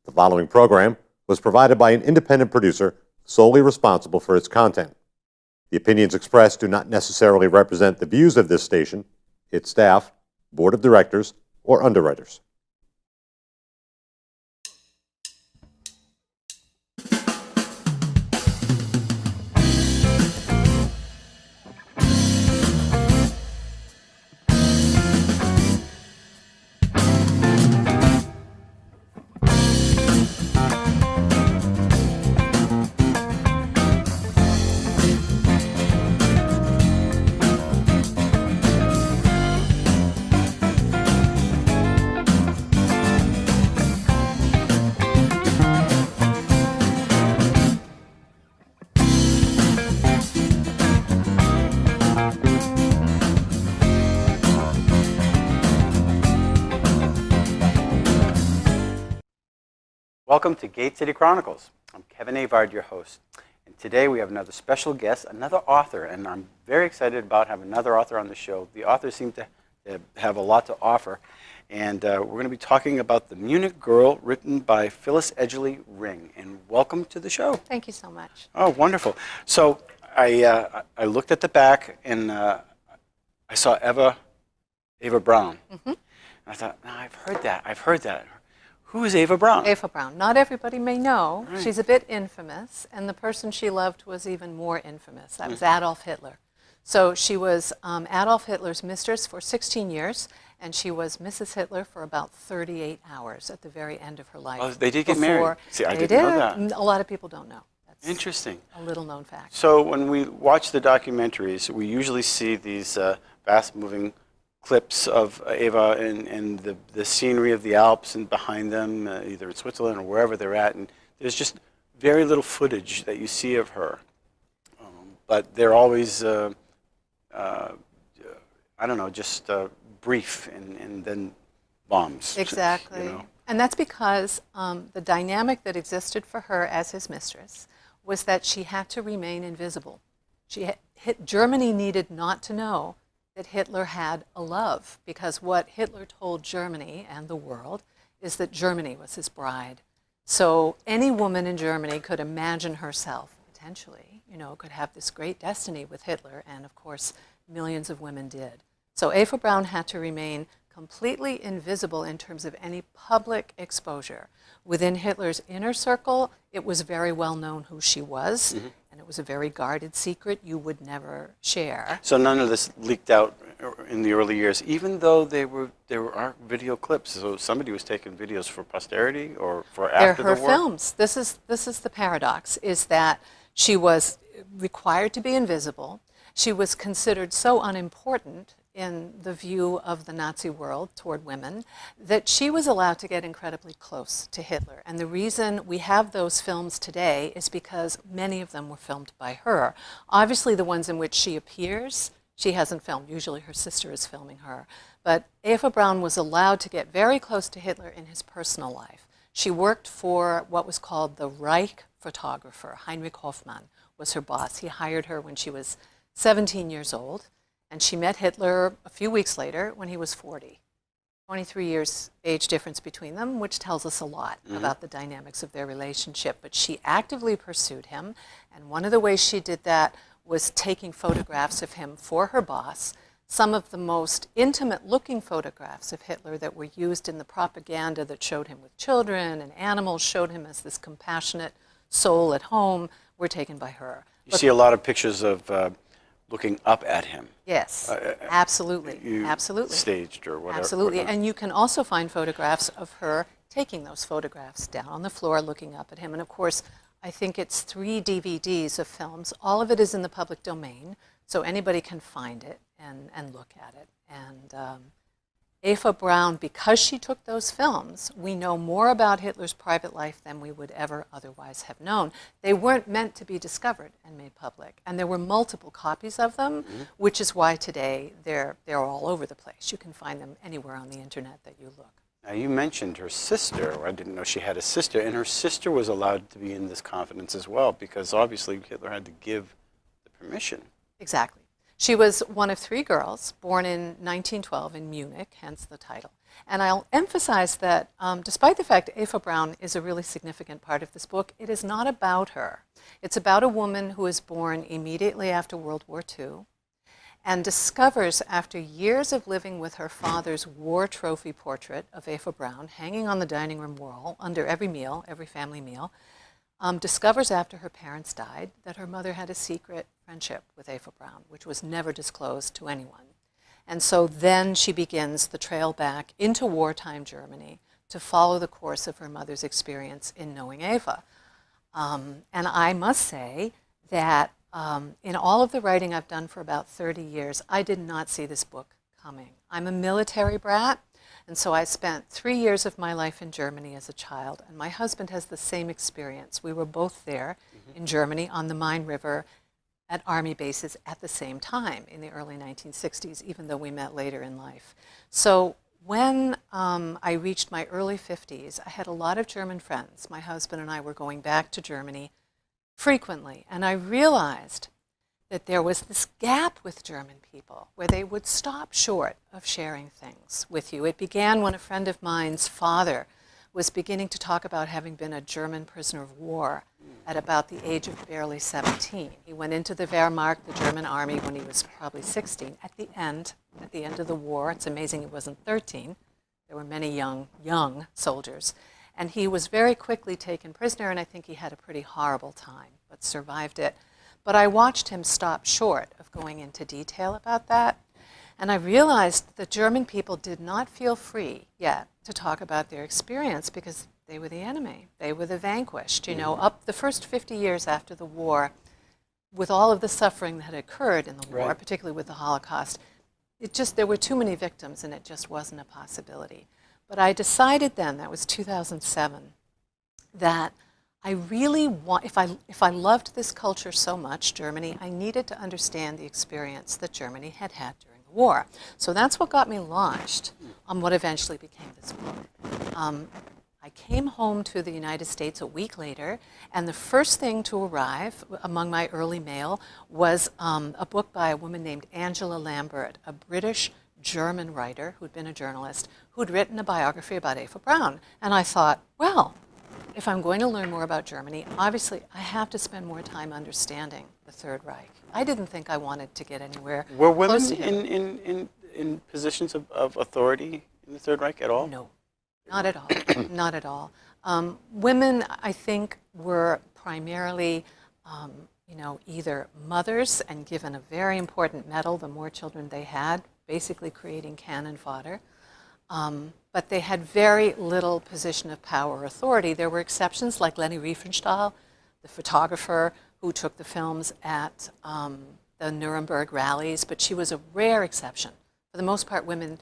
The following program was provided by an independent producer solely responsible for its content. The opinions expressed do not necessarily represent the views of this station, its staff, board of directors, or underwriters. Welcome to Gate City Chronicles. I'm Kevin Avard, your host. And today we have another special guest, another author, and I'm very excited about having another author on the show. The authors seem to have a lot to offer. And we're going to be talking about The Munich Girl, written by Phyllis Edgerly Ring. And welcome to the show. Thank you so much. Oh, wonderful. So I looked at the back and I saw Ava Brown. Mm-hmm. And I thought, no, I've heard that. Who is Ava Brown? Ava Brown. Not everybody may know. Right. She's a bit infamous, and the person she loved was even more infamous. That was Adolf Hitler. So she was Adolf Hitler's mistress for 16 years, and she was Mrs. Hitler for about 38 hours at the very end of her life. Oh, they did get married. See, I didn't know that. A lot of people don't know. That's interesting. A little known fact. So when we watch the documentaries, we usually see these fast-moving clips of Ava and the scenery of the Alps and behind them, either in Switzerland or wherever they're at. And there's just very little footage that you see of her. But they're always, I don't know, just brief and then bombs. Exactly. You know? And that's because the dynamic that existed for her as his mistress was that she had to remain invisible. Germany needed not to know that Hitler had a love, because what Hitler told Germany and the world is that Germany was his bride. So any woman in Germany could imagine herself, potentially, could have this great destiny with Hitler, and of course, millions of women did. So Ava Brown had to remain completely invisible in terms of any public exposure. Within Hitler's inner circle, it was very well known who she was, and it was a very guarded secret you would never share. So none of this leaked out in the early years, even though there are video clips. So somebody was taking videos for posterity or for after the war? They're her films. This is the paradox, is that she was required to be invisible. She was considered so unimportant in the view of the Nazi world toward women, that she was allowed to get incredibly close to Hitler. And the reason we have those films today is because many of them were filmed by her. Obviously, the ones in which she appears, she hasn't filmed. Usually her sister is filming her. But Ava Brown was allowed to get very close to Hitler in his personal life. She worked for what was called the Reich photographer. Heinrich Hoffmann was her boss. He hired her when she was 17 years old. And she met Hitler a few weeks later when he was 40. 23 years age difference between them, which tells us a lot about the dynamics of their relationship. But she actively pursued him, and one of the ways she did that was taking photographs of him for her boss. Some of the most intimate-looking photographs of Hitler that were used in the propaganda that showed him with children and animals, showed him as this compassionate soul at home, were taken by her. You see a lot of pictures of looking up at him. Yes, absolutely, absolutely. Staged or whatever. Absolutely, and you can also find photographs of her taking those photographs down on the floor, looking up at him. And of course, I think it's 3 DVDs of films. All of it is in the public domain, so anybody can find it and look at it. And Ava Brown, because she took those films, we know more about Hitler's private life than we would ever otherwise have known. They weren't meant to be discovered and made public, and there were multiple copies of them, which is why today they're all over the place. You can find them anywhere on the internet that you look. Now, you mentioned her sister. I didn't know she had a sister, and her sister was allowed to be in this confidence as well, because obviously Hitler had to give the permission. Exactly. She was one of 3 girls born in 1912 in Munich, hence the title. And I'll emphasize that despite the fact Eva Braun is a really significant part of this book, it is not about her. It's about a woman who was born immediately after World War II and discovers, after years of living with her father's war trophy portrait of Eva Braun hanging on the dining room wall under every meal, every family meal, discovers after her parents died that her mother had a secret friendship with Eva Braun, which was never disclosed to anyone. And so then she begins the trail back into wartime Germany to follow the course of her mother's experience in knowing Eva. And I must say that in all of the writing I've done for about 30 years, I did not see this book coming. I'm a military brat, and so I spent 3 years of my life in Germany as a child, and my husband has the same experience. We were both there in Germany on the Main River at Army bases at the same time in the early 1960s, even though we met later in life. So when I reached my early 50s, I had a lot of German friends. My husband and I were going back to Germany frequently, and I realized that there was this gap with German people where they would stop short of sharing things with you. It began when a friend of mine's father was beginning to talk about having been a German prisoner of war at about the age of barely 17. He went into the Wehrmacht, the German army, when he was probably 16. At the end of the war, it's amazing he wasn't 13. There were many young soldiers. And he was very quickly taken prisoner, and I think he had a pretty horrible time, but survived it. But I watched him stop short of going into detail about that. And I realized that German people did not feel free yet to talk about their experience because they were the enemy. They were the vanquished. You know, up the first 50 years after the war, with all of the suffering that had occurred in the war, Right. particularly with the Holocaust, there were too many victims and it just wasn't a possibility. But I decided then, that was 2007, that I really want, if I loved this culture so much, Germany, I needed to understand the experience that Germany had had during the war. So that's what got me launched on what eventually became this book. I came home to the United States a week later, and the first thing to arrive among my early mail was a book by a woman named Angela Lambert, a British German writer who'd been a journalist, who'd written a biography about Eva Braun. And I thought, well, if I'm going to learn more about Germany, obviously I have to spend more time understanding the Third Reich. I didn't think I wanted to get anywhere Were women close to him. in positions of authority in the Third Reich at all? No, not at all. Not at all. Women, I think, were primarily, either mothers and given a very important medal the more children they had, basically creating cannon fodder. But they had very little position of power or authority. There were exceptions like Leni Riefenstahl, the photographer who took the films at the Nuremberg rallies, but she was a rare exception. For the most part, women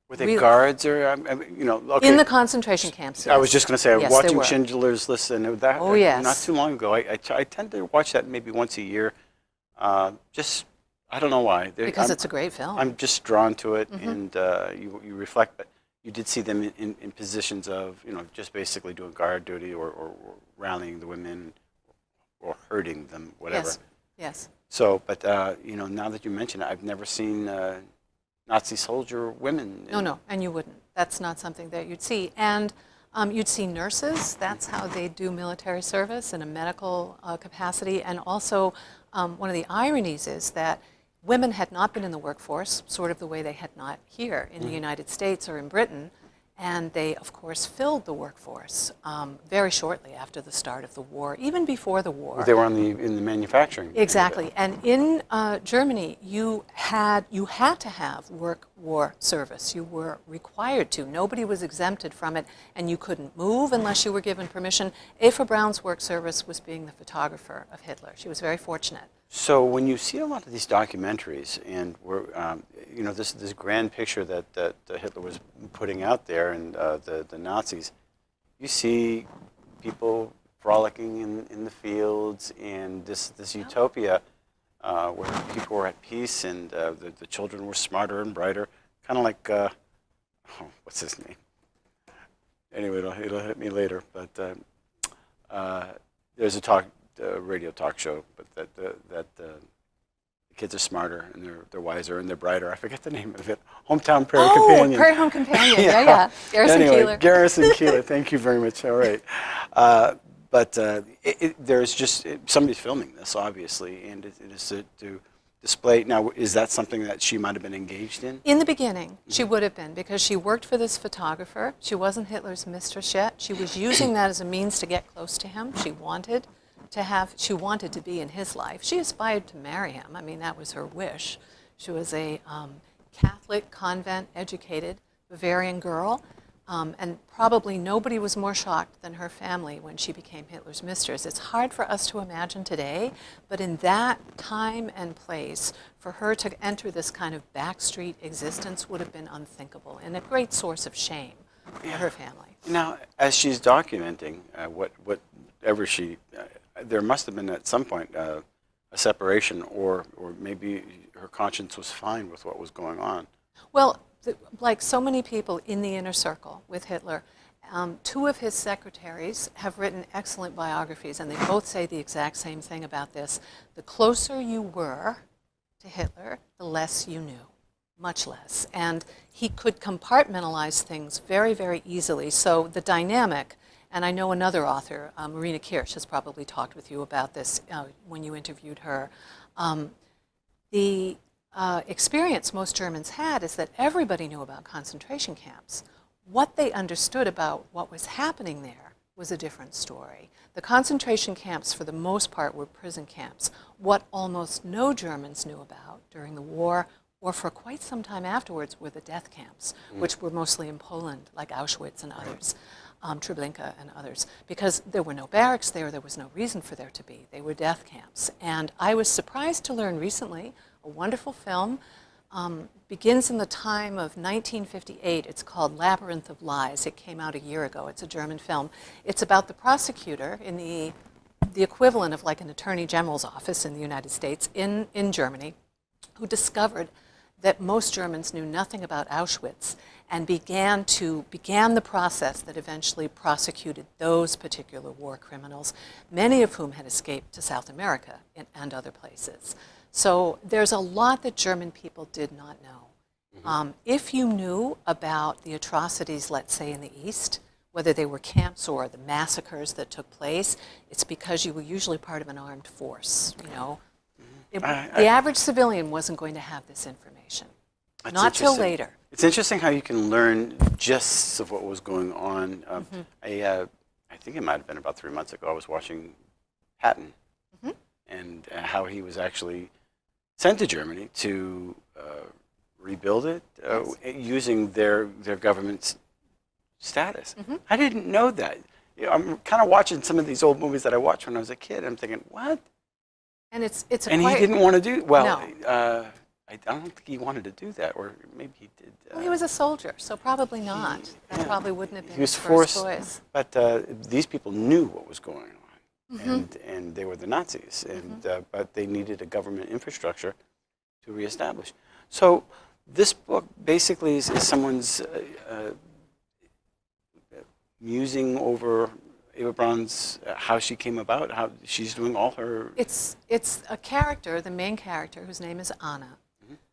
Were they really- guards or, okay. in the concentration camps. I was just going to say, Yes, watching they were. Schindler's List, and that Oh, yes. not too long ago. I tend to watch that maybe once a year. I don't know why. Because it's a great film. I'm just drawn to it, and you reflect that you did see them in positions of, just basically doing guard duty or rallying the women or hurting them, whatever. Yes, yes. So, but, now that you mention it, I've never seen Nazi soldier women. No, and you wouldn't. That's not something that you'd see. And you'd see nurses. That's how they do military service in a medical capacity. And also, one of the ironies is that women had not been in the workforce, sort of the way they had not here in the United States or in Britain. And they, of course, filled the workforce very shortly after the start of the war, even before the war. They were in the manufacturing. Exactly. And in Germany, you had to have war service. You were required to. Nobody was exempted from it, and you couldn't move unless you were given permission. Eva Braun's work service was being the photographer of Hitler. She was very fortunate. So when you see a lot of these documentaries, and this grand picture that Hitler was putting out there, and the Nazis, you see people frolicking in the fields, and this utopia where people were at peace, and the children were smarter and brighter, kind of like what's his name? Anyway, it'll hit me later. But there's a radio talk show, but that kids are smarter and they're wiser and they're brighter. I forget the name of it. Hometown Prairie Oh, Companion. Prairie Home Companion. Yeah. Garrison Anyway, Keeler. Garrison Keeler. Thank you very much. All right. But there's just somebody's filming this, obviously, and it is to display. Now, is that something that she might have been engaged in? In the beginning, she would have been, because she worked for this photographer. She wasn't Hitler's mistress yet. She was using that as a means to get close to him. She wanted to be in his life. She aspired to marry him. I mean, that was her wish. She was a Catholic, convent-educated Bavarian girl, and probably nobody was more shocked than her family when she became Hitler's mistress. It's hard for us to imagine today, but in that time and place, for her to enter this kind of backstreet existence would have been unthinkable and a great source of shame for her family. Now, as she's documenting whatever there must have been at some point a separation, or maybe her conscience was fine with what was going on. Well, like so many people in the inner circle with Hitler, two of his secretaries have written excellent biographies, and they both say the exact same thing about this. The closer you were to Hitler, the less you knew, much less. And he could compartmentalize things very, very easily. So the dynamic, and I know another author, Marina Kirsch, has probably talked with you about this when you interviewed her. The experience most Germans had is that everybody knew about concentration camps. What they understood about what was happening there was a different story. The concentration camps, for the most part, were prison camps. What almost no Germans knew about during the war, or for quite some time afterwards, were the death camps, which were mostly in Poland, like Auschwitz and others. Treblinka and others, because there were no barracks there was no reason for there to be. They were death camps. And I was surprised to learn recently, a wonderful film, begins in the time of 1958. It's called Labyrinth of Lies. It came out a year ago. It's a German film. It's about the prosecutor in the equivalent of like an attorney general's office in the United States in Germany, who discovered that most Germans knew nothing about Auschwitz, and began the process that eventually prosecuted those particular war criminals, many of whom had escaped to South America and other places. So there's a lot that German people did not know. If you knew about the atrocities, let's say, in the East, whether they were camps or the massacres that took place, it's because you were usually part of an armed force, you know. The average civilian wasn't going to have this information. Not till later. It's interesting how you can learn gists of what was going on. I think it might have been about 3 months ago, I was watching Patton, and how he was actually sent to Germany to rebuild it using their government's status. I didn't know that. You know, I'm kind of watching some of these old movies that I watched when I was a kid. I'm thinking, what? And it's and he didn't want to do well. No. I don't think he wanted to do that, or maybe he did. Well, he was a soldier, so probably not. That probably wouldn't have been his forced, first choice. But these people knew what was going on, and they were the Nazis, and but they needed a government infrastructure to reestablish. So this book basically is someone's musing over Eva Braun's, how she came about, how she's doing all her... It's a character, the main character, whose name is Anna,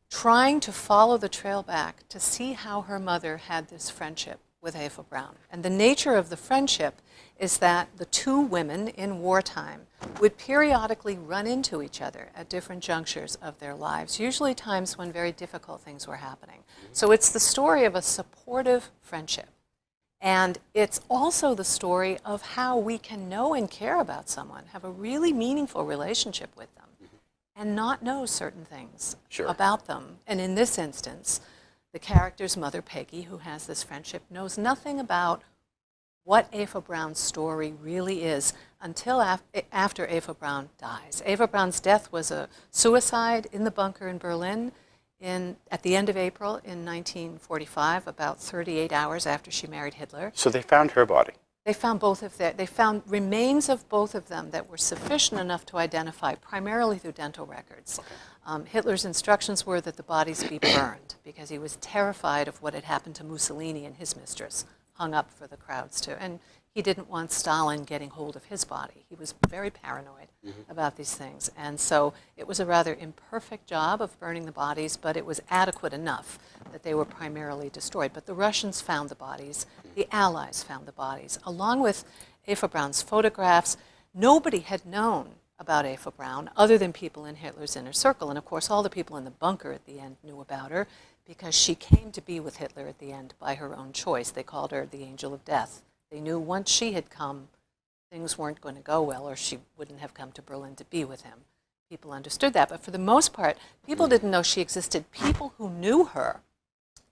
trying to follow the trail back to see how her mother had this friendship with Eva Braun. And the nature of the friendship is that the two women in wartime would periodically run into each other at different junctures of their lives, usually times when very difficult things were happening. So it's the story of a supportive friendship. And it's also the story of how we can know and care about someone, have a really meaningful relationship with them, and not know certain things about them. And in this instance, the character's mother, Peggy, who has this friendship, knows nothing about what Eva Braun's story really is until after Eva Braun dies. Eva Braun's death was a suicide in the bunker in Berlin at the end of April in 1945, about 38 hours after she married Hitler. So they found her body. They found they found remains of both of them that were sufficient enough to identify, primarily through dental records. Hitler's instructions were that the bodies be burned because he was terrified of what had happened to Mussolini and his mistress, hung up for the crowds to. And he didn't want Stalin getting hold of his body. He was very paranoid about these things. And so it was a rather imperfect job of burning the bodies, but it was adequate enough that they were primarily destroyed. But the Russians found the bodies. The Allies found the bodies. Along with Eva Braun's photographs, nobody had known about Eva Braun other than people in Hitler's inner circle. And of course, all the people in the bunker at the end knew about her because she came to be with Hitler at the end by her own choice. They called her the Angel of Death. They knew once she had come, things weren't going to go well, or she wouldn't have come to Berlin to be with him. People understood that. But for the most part, people didn't know she existed. People who knew her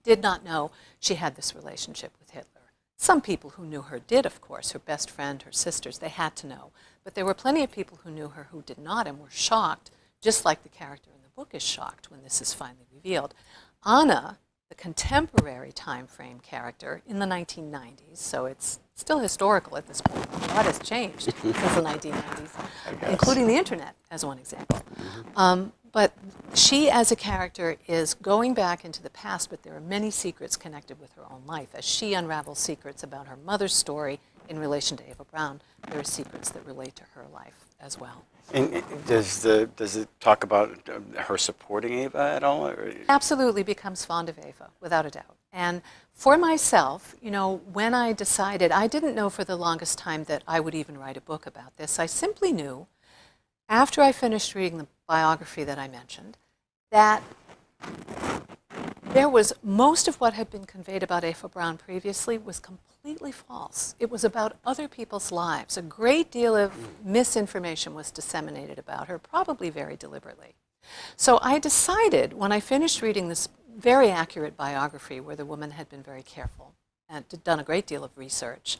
did not know she had this relationship with Hitler. Some people who knew her did, of course, her best friend, her sisters, they had to know. But there were plenty of people who knew her who did not and were shocked, just like the character in the book is shocked when this is finally revealed. Anna, the contemporary time frame character in the 1990s, so it's still historical at this point. A lot has changed since the 1990s, including the internet, as one example. But she, as a character, is going back into the past, but there are many secrets connected with her own life. As she unravels secrets about her mother's story in relation to Eva Braun, there are secrets that relate to her life as well. And does it talk about her supporting Eva at all? Or? Absolutely becomes fond of Eva, without a doubt. And for myself, you know, when I decided, I didn't know for the longest time that I would even write a book about this. I simply knew, after I finished reading the biography that I mentioned, that there was most of what had been conveyed about Eva Braun previously was completely false. It was about other people's lives. A great deal of misinformation was disseminated about her, probably very deliberately. So I decided, when I finished reading this very accurate biography where the woman had been very careful and done a great deal of research,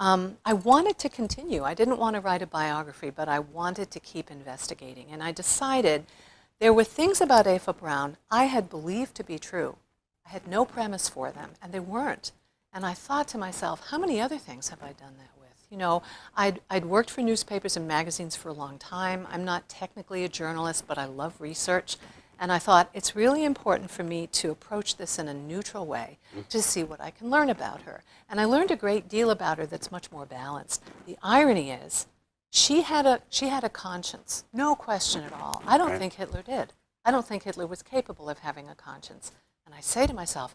I wanted to continue. I didn't want to write a biography, but I wanted to keep investigating. And I decided there were things about Eva Braun I had believed to be true. I had no premise for them, and they weren't. And I thought to myself, how many other things have I done that with? You know, I'd worked for newspapers and magazines for a long time. I'm not technically a journalist, but I love research. And I thought, it's really important for me to approach this in a neutral way to see what I can learn about her. And I learned a great deal about her that's much more balanced. The irony is, she had a conscience, no question at all. I don't think Hitler did. I don't think Hitler was capable of having a conscience. And I say to myself,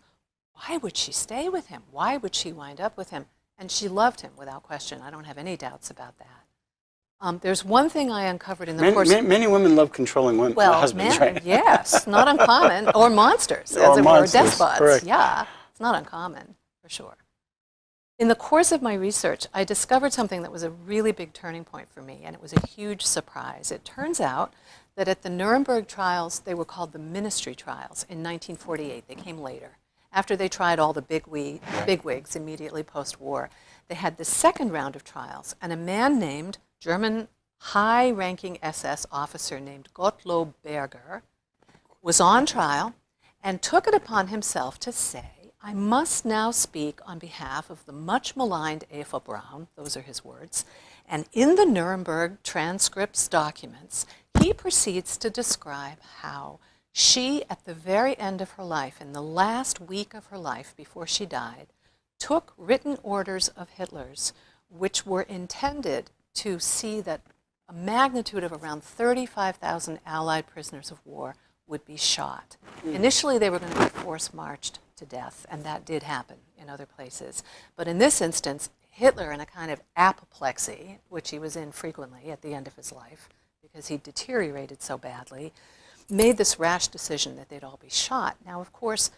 why would she stay with him? Why would she wind up with him? And she loved him without question. I don't have any doubts about that. There's one thing I uncovered in the course. Many women love controlling women, husbands, right? Yes, not uncommon, or monsters, Or as it monsters, were, despots. correct. Yeah, it's not uncommon, for sure. In the course of my research, I discovered something that was a really big turning point for me, and it was a huge surprise. It turns out that at the Nuremberg trials, they were called the Ministry trials in 1948. They came later. After they tried all the bigwigs immediately post-war, they had the second round of trials, and a man named German high-ranking SS officer named Gottlob Berger was on trial and took it upon himself to say, I must now speak on behalf of the much maligned Eva Braun, those are his words, and in the Nuremberg transcripts documents, he proceeds to describe how she, at the very end of her life, in the last week of her life before she died, took written orders of Hitler's which were intended to see that a magnitude of around 35,000 Allied prisoners of war would be shot. Initially, they were going to be force-marched to death, and that did happen in other places. But in this instance, Hitler, in a kind of apoplexy, which he was in frequently at the end of his life, because he deteriorated so badly, made this rash decision that they'd all be shot. Now, of course,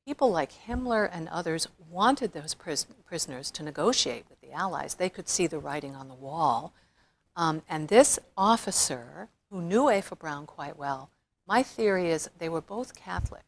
people like Himmler and others wanted those prisoners to negotiate with the Allies. They could see the writing on the wall. And this officer, who knew Eva Braun quite well, my theory is they were both Catholic,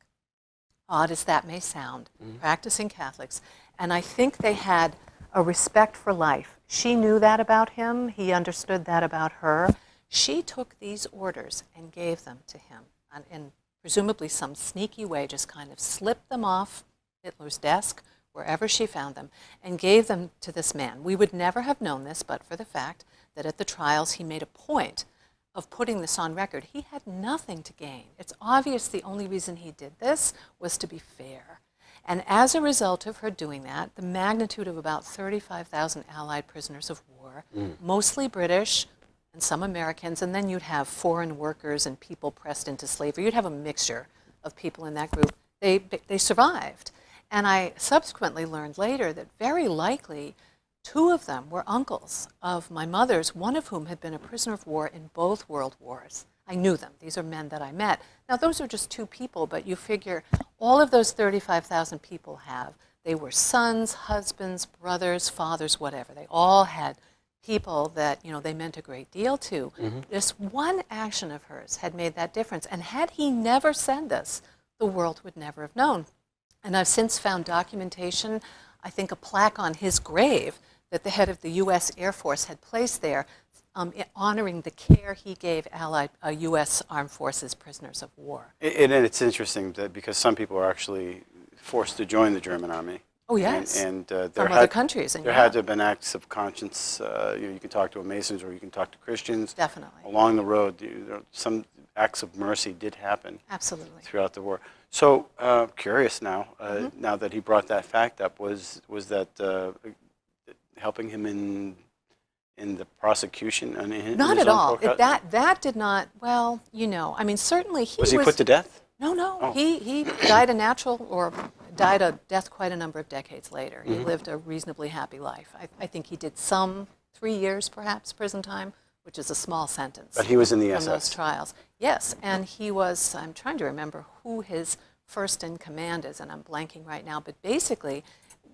odd as that may sound, practicing Catholics. And I think they had a respect for life. She knew that about him. He understood that about her. She took these orders and gave them to him in presumably some sneaky way, just kind of slipped them off Hitler's desk, wherever she found them, and gave them to this man. We would never have known this but for the fact that at the trials he made a point of putting this on record. He had nothing to gain. It's obvious the only reason he did this was to be fair. And as a result of her doing that, the magnitude of about 35,000 Allied prisoners of war, mostly British and some Americans, and then you'd have foreign workers and people pressed into slavery. You'd have a mixture of people in that group. They survived. And I subsequently learned later that very likely 2 of them were uncles of my mother's, one of whom had been a prisoner of war in both world wars. I knew them. These are men that I met. Now, those are just 2 people, but you figure all of those 35,000 people they were sons, husbands, brothers, fathers, whatever. They all had people that, they meant a great deal to. This one action of hers had made that difference. And had he never said this, the world would never have known. And I've since found documentation, I think a plaque on his grave that the head of the U.S. Air Force had placed there, honoring the care he gave Allied U.S. Armed Forces prisoners of war. And it's interesting that because some people are actually forced to join the German army. Oh, yes, and from other countries. And there had to have been acts of conscience. You can talk to a Masons or you can talk to Christians. Definitely. Along the road, some acts of mercy did happen. Absolutely. Throughout the war. So curious now, now that he brought that fact up, was that helping him in the prosecution? Not at all. That did not. Well, I mean, certainly he was. Was he put to death? No. Oh. He died a natural or died a death quite a number of decades later. He lived a reasonably happy life. I think he did some 3 years, perhaps, prison time, which is a small sentence. But he was in the from SS. those trials. Yes, and he was, I'm trying to remember who his first in command is, and I'm blanking right now, but basically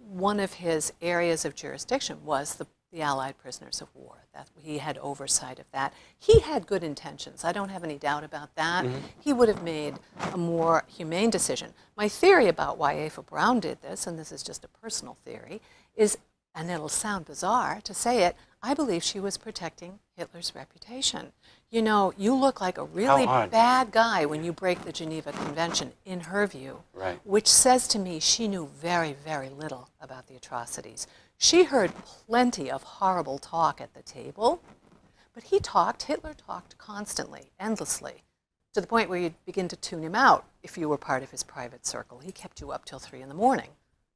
one of his areas of jurisdiction was the Allied prisoners of war. That he had oversight of that. He had good intentions. I don't have any doubt about that. He would have made a more humane decision. My theory about why Ava Braun did this, and this is just a personal theory, is, and it'll sound bizarre to say it, I believe she was protecting Hitler's reputation. You look like a really bad guy when you break the Geneva Convention, in her view, right. Which says to me she knew very, very little about the atrocities. She heard plenty of horrible talk at the table, but Hitler talked constantly, endlessly, to the point where you'd begin to tune him out if you were part of his private circle. He kept you up till 3 in the morning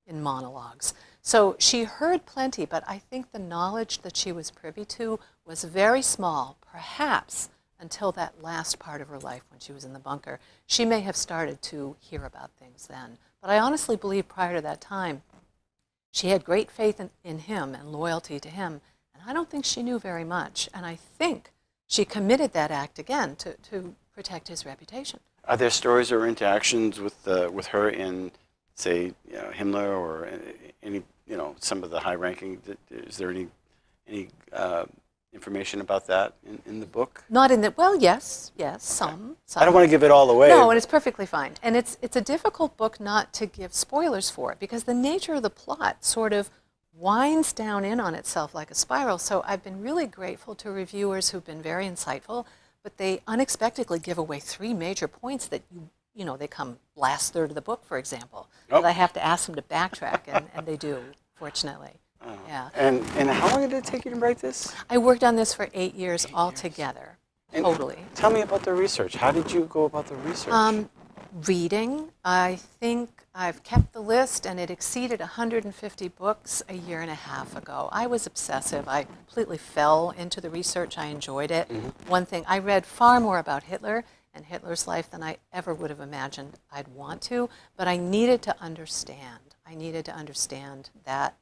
in monologues. So she heard plenty, but I think the knowledge that she was privy to was very small, perhaps until that last part of her life when she was in the bunker. She may have started to hear about things then. But I honestly believe prior to that time, she had great faith in him and loyalty to him, and I don't think she knew very much. And I think she committed that act again to protect his reputation. Are there stories or interactions with her in, say, Himmler or any, some of the high-ranking? Is there any information about that in the book? Not in the, well, yes, some. I don't want to give it all away. No, and it's perfectly fine. And it's a difficult book not to give spoilers for it, because the nature of the plot sort of winds down in on itself like a spiral. So I've been really grateful to reviewers who've been very insightful, but they unexpectedly give away 3 major points that they come last third of the book, for example, that I have to ask them to backtrack, and they do, fortunately. Yeah. And how long did it take you to write this? I worked on this for 8 years altogether, totally. Tell me about the research. How did you go about the research? Reading. I think I've kept the list, and it exceeded 150 books a year and a half ago. I was obsessive. I completely fell into the research. I enjoyed it. One thing, I read far more about Hitler and Hitler's life than I ever would have imagined I'd want to, but I needed to understand. I needed to understand that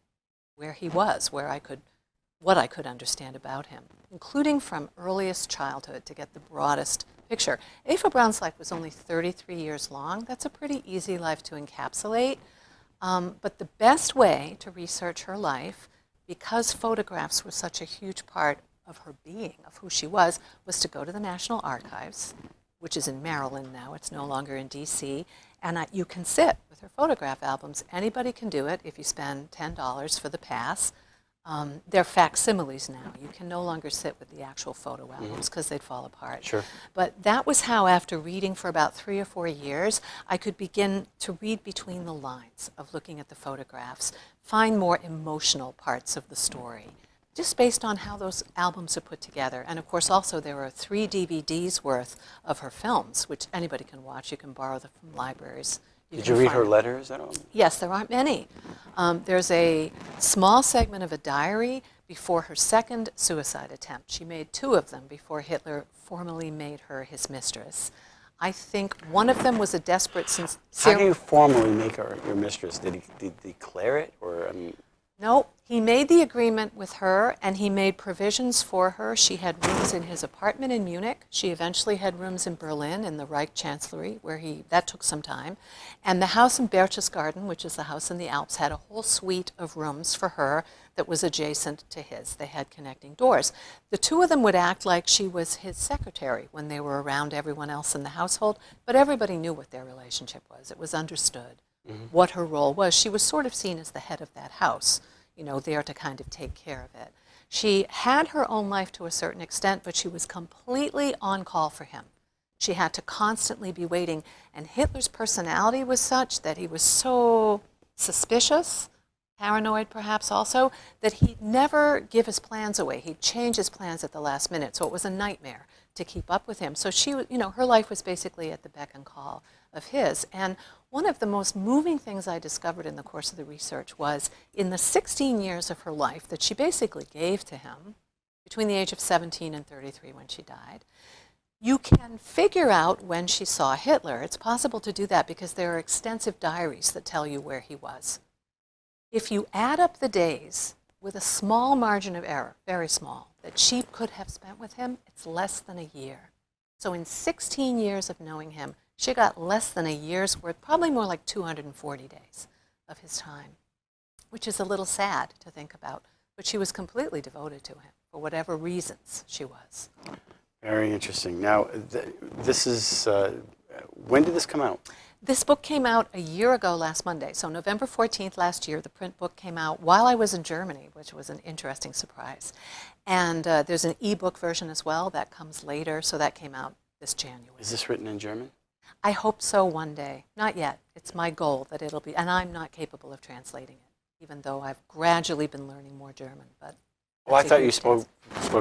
where he was, what I could understand about him, including from earliest childhood to get the broadest picture. Ava Braun's life was only 33 years long. That's a pretty easy life to encapsulate. But the best way to research her life, because photographs were such a huge part of her being, of who she was to go to the National Archives, which is in Maryland now. It's no longer in D.C. And you can sit with her photograph albums. Anybody can do it if you spend $10 for the pass. They're facsimiles now. You can no longer sit with the actual photo albums because they'd fall apart. Sure. But that was how, after reading for about 3 or 4 years, I could begin to read between the lines of looking at the photographs, find more emotional parts of the story, just based on how those albums are put together. And of course, also there are 3 DVDs worth of her films, which anybody can watch. You can borrow them from libraries. Did you read her letters at all? Yes, there aren't many. There's a small segment of a diary before her second suicide attempt. She made 2 of them before Hitler formally made her his mistress. I think one of them was a desperate... How do you formally make her your mistress? Did he declare it? Or, No, he made the agreement with her, and he made provisions for her. She had rooms in his apartment in Munich. She eventually had rooms in Berlin in the Reich Chancellery, where that took some time. And the house in Berchtesgaden, which is the house in the Alps, had a whole suite of rooms for her that was adjacent to his. They had connecting doors. The 2 of them would act like she was his secretary when they were around everyone else in the household, but everybody knew what their relationship was. It was understood what her role was. She was sort of seen as the head of that house, there to kind of take care of it. She had her own life to a certain extent, but she was completely on call for him. She had to constantly be waiting, and Hitler's personality was such that he was so suspicious, paranoid perhaps also, that he'd never give his plans away. He'd change his plans at the last minute, so it was a nightmare to keep up with him. So she, her life was basically at the beck and call of his. And one of the most moving things I discovered in the course of the research was in the 16 years of her life that she basically gave to him, between the age of 17 and 33 when she died, you can figure out when she saw Hitler. It's possible to do that because there are extensive diaries that tell you where he was. If you add up the days with a small margin of error, very small, that she could have spent with him, it's less than a year. So in 16 years of knowing him, she got less than a year's worth, probably more like 240 days of his time, which is a little sad to think about. But she was completely devoted to him for whatever reasons she was. Very interesting. Now, this is, when did this come out? This book came out a year ago last Monday. So November 14th last year, the print book came out while I was in Germany, which was an interesting surprise. And there's an ebook version as well that comes later, so that came out this January. Is this written in German? I hope so one day. Not yet. It's my goal that it'll be, and I'm not capable of translating it, even though I've gradually been learning more German. But well, I thought you spoke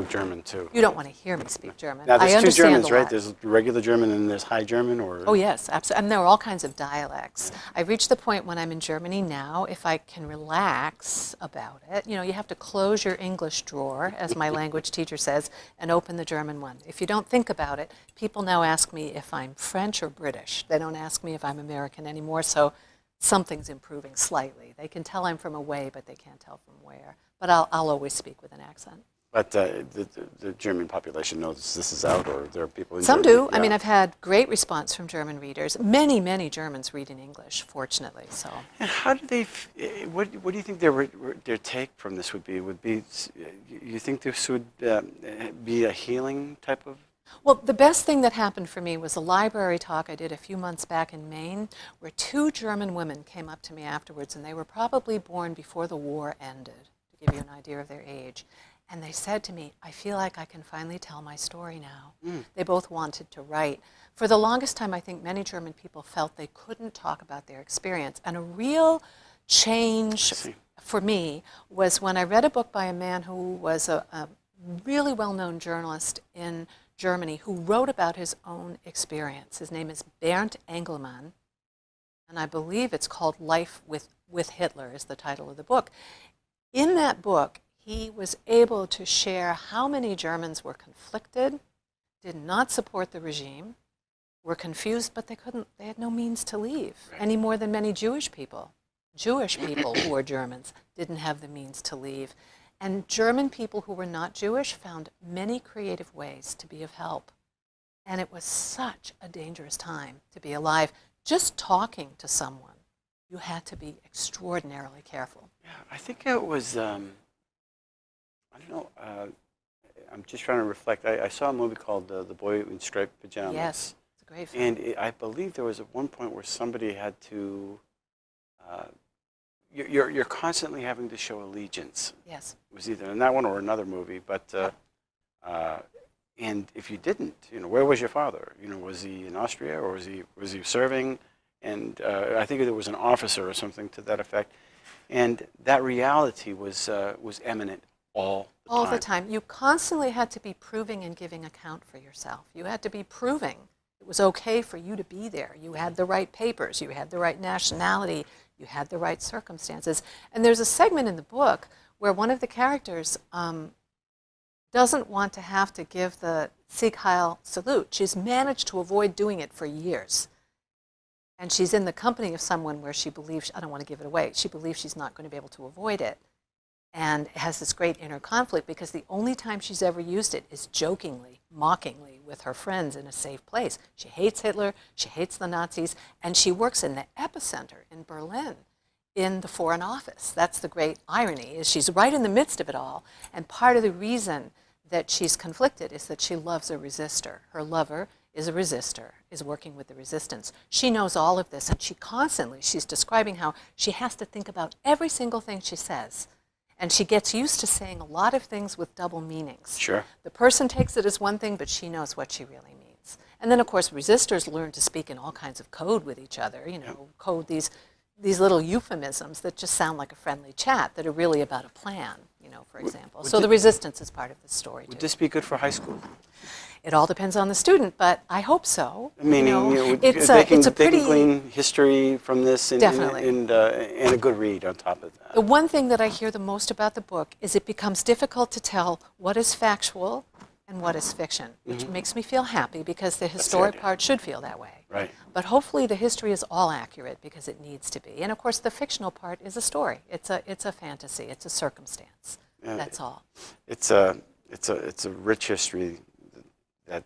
German too. You don't want to hear me speak German. Now, there's I 2 Germans, right? lot. There's regular German and there's High German, or? Oh yes, absolutely. And there are all kinds of dialects. I've reached the point when I'm in Germany now, if I can relax about it, you have to close your English drawer, as my language teacher says, and open the German one. If you don't think about it, people now ask me if I'm French or British. They don't ask me if I'm American anymore, so something's improving slightly. They can tell I'm from away, but they can't tell from where. But I'll always speak with an accent. But the German population knows this is out, or there are people in Some Germany? do. Yeah. I mean, I've had great response from German readers. Many, many Germans read in English, fortunately. So. And how do they? What do you think their take from this would be? You think this would be a healing type of? Well, the best thing that happened for me was a library talk I did a few months back in Maine, where 2 German women came up to me afterwards, and they were probably born before the war ended, to give you an idea of their age. And they said to me, I feel like I can finally tell my story now. They both wanted to write. For the longest time, I think many German people felt they couldn't talk about their experience. And a real change for me was when I read a book by a man who was a really well-known journalist in Germany who wrote about his own experience. His name is Bernd Engelmann, and I believe it's called Life with Hitler is the title of the book. In that book, he was able to share how many Germans were conflicted, did not support the regime, were confused, but they had no means to leave, any more than many Jewish people. Jewish people who were Germans didn't have the means to leave. And German people who were not Jewish found many creative ways to be of help. And it was such a dangerous time to be alive. Just talking to someone, you had to be extraordinarily careful. Yeah, I think it was... I don't know. I'm just trying to reflect. I saw a movie called The Boy in Striped Pajamas. Yes, it's a great film. And I believe there was at one point where somebody had to. You're constantly having to show allegiance. Yes. It was either in that one or another movie, but and if you didn't, where was your father? Was he in Austria or was he serving? And I think there was an officer or something to that effect. And that reality was eminent. All the time. You constantly had to be proving and giving account for yourself. You had to be proving. It was okay for you to be there. You had the right papers, you had the right nationality, you had the right circumstances. And there's a segment in the book where one of the characters doesn't want to have to give the Sieg Heil salute. She's managed to avoid doing it for years. And she's in the company of someone where she believes, I don't want to give it away, she believes she's not going to be able to avoid it. And has this great inner conflict because the only time she's ever used it is jokingly, mockingly with her friends in a safe place. She hates Hitler, she hates the Nazis, and she works in the epicenter in Berlin in the Foreign Office. That's the great irony, is she's right in the midst of it all. And part of the reason that she's conflicted is that she loves a resistor. Her lover is a resistor, is working with the resistance. She knows all of this, and she's describing how she has to think about every single thing she says. And she gets used to saying a lot of things with double meanings. Sure. The person takes it as one thing, but she knows what she really means. And then, of course, resistors learn to speak in all kinds of code with each other, code these little euphemisms that just sound like a friendly chat that are really about a plan, for example. So the resistance is part of the story, Would too. this be good for high school? It all depends on the student, but I hope so. Meaning, it's they a can pretty... glean history from this and a good read on top of that. The one thing that I hear the most about the book is it becomes difficult to tell what is factual and what is fiction, which makes me feel happy because the historic part should feel that way. Right. But hopefully the history is all accurate because it needs to be. And of course the fictional part is a story. It's a fantasy. It's a circumstance. That's all. It's a rich history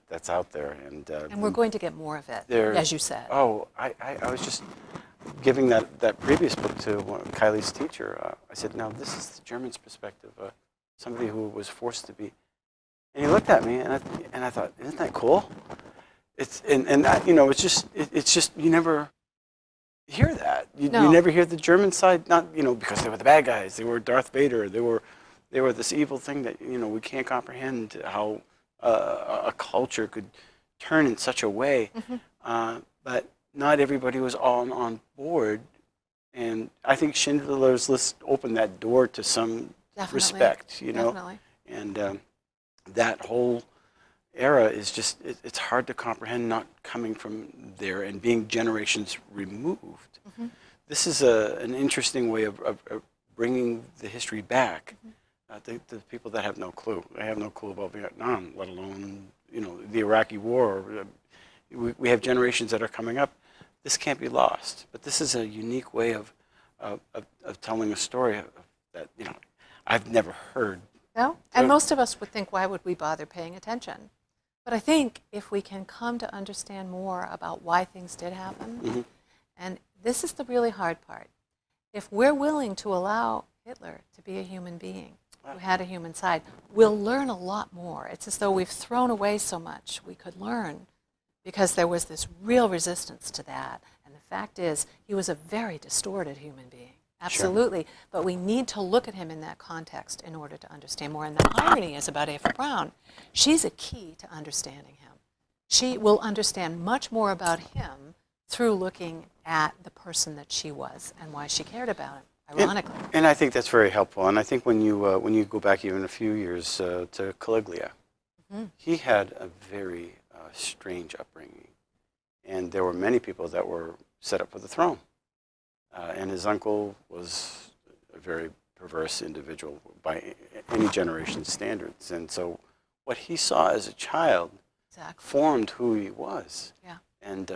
that's out there, and we're going to get more of it, as you said. Oh, I was just giving that previous book to Kylie's teacher. I said, now this is the German's perspective, somebody who was forced to be. And he looked at me, and I thought, isn't that cool? It's just you never hear that. You never hear the German side, not because they were the bad guys. They were Darth Vader. They were this evil thing that we can't comprehend how a culture could turn in such a way. But not everybody was all on board, and I think Schindler's List opened that door to some respect. Definitely. And that whole era is just, it's hard to comprehend not coming from there and being generations removed. This is an interesting way of bringing the history back. The people that have no clue. They have no clue about Vietnam, let alone the Iraqi War. We have generations that are coming up. This can't be lost. But this is a unique way of telling a story that I've never heard. No, and most of us would think, why would we bother paying attention? But I think if we can come to understand more about why things did happen, and this is the really hard part, if we're willing to allow Hitler to be a human being who had a human side, we'll learn a lot more. It's as though we've thrown away so much we could learn because there was this real resistance to that. And the fact is, he was a very distorted human being. Absolutely. Sure. But we need to look at him in that context in order to understand more. And the irony is about Ava Brown. She's a key to understanding him. She will understand much more about him through looking at the person that she was and why she cared about him, ironically. And I think that's very helpful. And I think when you go back even a few years to Caligula, he had a very strange upbringing. And there were many people that were set up for the throne. And his uncle was a very perverse individual by any generation's standards. And so what he saw as a child formed who he was. Yeah. And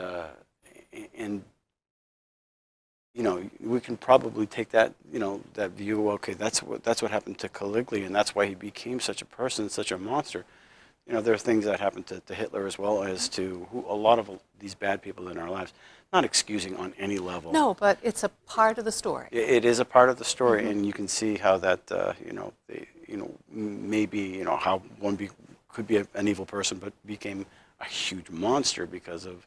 we can probably take that, that view, okay, that's what happened to Caligula, and that's why he became such a person, such a monster. There are things that happened to Hitler as well as to a lot of these bad people in our lives. Not excusing on any level. No, but it's a part of the story. It is a part of the story, and you can see how that, maybe, how one could be an evil person, but became a huge monster because of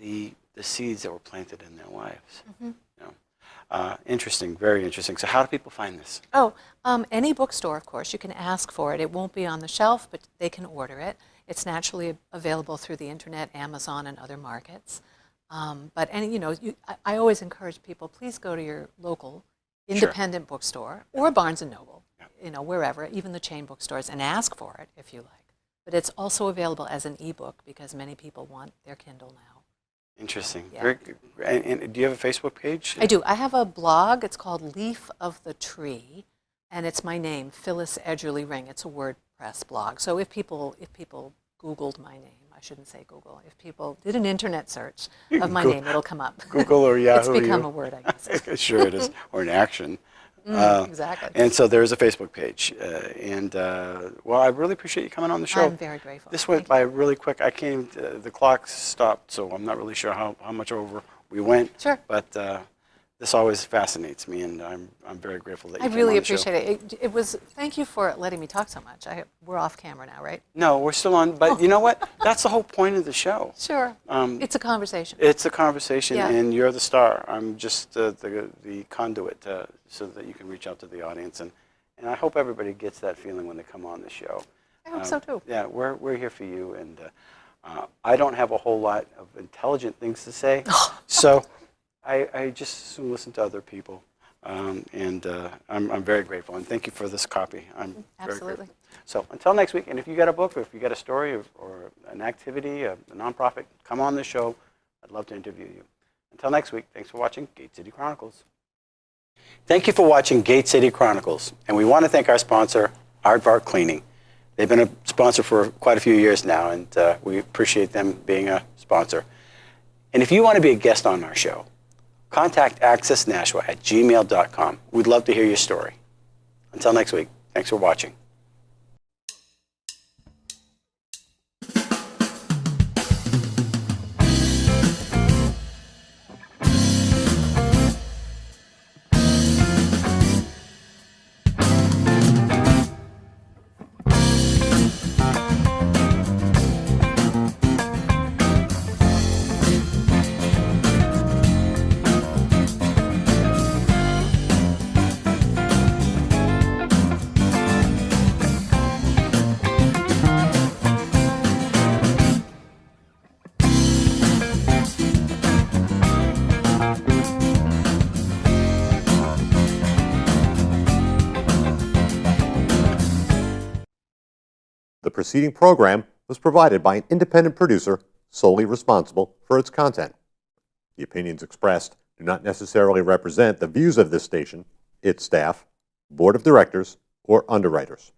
the seeds that were planted in their lives. Interesting, very interesting. So how do people find this? Any bookstore, of course. You can ask for it. It won't be on the shelf, but they can order it. It's naturally available through the internet, Amazon, and other markets. But I always encourage people, please go to your local independent bookstore or Barnes & Noble, wherever, even the chain bookstores, and ask for it if you like. but it's also available as an ebook because many people want their Kindle now. Interesting. Yeah. Very good. And do you have a Facebook page? I do. I have a blog. It's called Leaf of the Tree, and it's my name, Phyllis Edgerly Ring. It's a WordPress blog. So if people Googled my name, I shouldn't say Google. If people did an internet search of my name, it'll come up. Google or Yahoo. It's become a word, I guess. Sure it is, or an action. Exactly. And so there's a Facebook page. Well, I really appreciate you coming on the show. I'm very grateful. This went by really quick. The clock stopped, so I'm not really sure how much over we went. Sure. But this always fascinates me, and I'm very grateful that you I came really on the show. appreciate it. Thank you for letting me talk so much. We're off camera now, right? No, we're still on, but you know what? That's the whole point of the show. Sure. It's a conversation. It's a conversation, Yeah. and you're the star. I'm just the conduit so that you can reach out to the audience, and I hope everybody gets that feeling when they come on the show. I hope so too. Yeah, we're here for you, and I don't have a whole lot of intelligent things to say, so I just listen to other people, and I'm very grateful, and thank you for this copy. I'm very Absolutely. grateful. So until next week, and if you got a book, or if you got a story, or an activity, a nonprofit, come on the show. I'd love to interview you. Until next week, thanks for watching Gate City Chronicles. Thank you for watching Gate City Chronicles, and we want to thank our sponsor, Avard Cleaning. They've been a sponsor for quite a few years now, and we appreciate them being a sponsor. And if you want to be a guest on our show, contact accessnashua@gmail.com. We'd love to hear your story. Until next week, thanks for watching. The preceding program was provided by an independent producer solely responsible for its content. The opinions expressed do not necessarily represent the views of this station, its staff, board of directors, or underwriters.